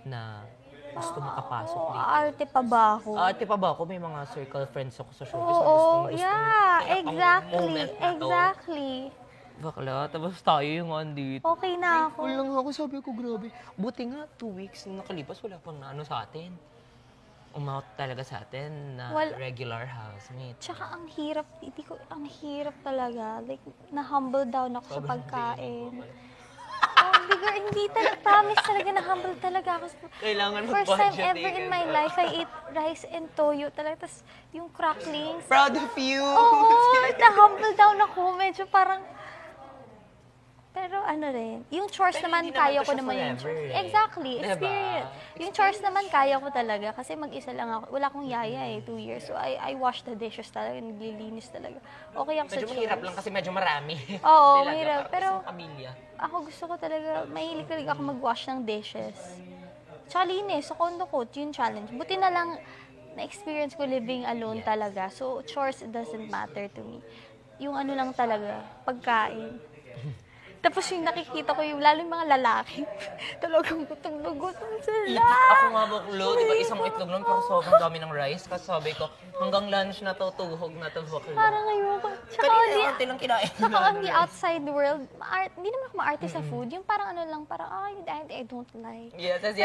na gusto makapasok dito. Arte pa ba ako? Ate pa ba ako? May mga circle friends ako sa showbiz na Oo, gustong yeah, kaya pang exactly, moment na to. exactly. Bakla, tapos tayo yung andito. Okay na ako. Cool lang ako, sabi ko, grabe. Buti nga, 2 weeks na nakalipas, wala pang ano sa atin. Umawat talaga sa atin na regular housemate. Tsaka ang hirap, ang hirap talaga. Like, na-humble down ako sa pagkain. Oh, bigger, hindi talaga, promise talaga, na-humble talaga ako. Kailangan First time mag-budget ever in my life, I ate rice and toyo talaga. Tapos yung cracklings. Proud of you! Oo, na-humble down ako. Medyo parang, pero ano rin, yung chores Pero naman, hindi naman kaya to ko siya naman yung forever, chores. eh. Exactly, Diba? experience. Yung chores naman, kaya ko talaga. Kasi mag-isa lang ako. Wala akong yaya 2 years. So, I wash the dishes talaga. Naglilinis talaga. Okay ako sa Medyo chores. mahirap lang kasi medyo marami. Oo, Talaga, mahirap. para Pero isang pamilya. ako gusto ko talaga, mahilig talaga ako mag-wash ng dishes. Tsaka linis, sa condo ko, yun challenge. Buti na lang, na-experience ko living alone talaga. So, chores, it doesn't matter to me. Yung ano lang talaga, pagkain. Tapos yung nakikita ko yung, lalo yung mga lalaki, talagang gutom na gutom sila. Ako nga baklo, di ba isang itlog lang pero sobrang dami ng rice. Kasi sabi ko, hanggang lunch na to, tuhog na to baklo. Parang ngayon ko. Kanina konti lang kinain. Tsaka on the outside world, hindi naman ako maarte sa food. Yung parang ano lang, parang, I don't like. Yes, yes, yes.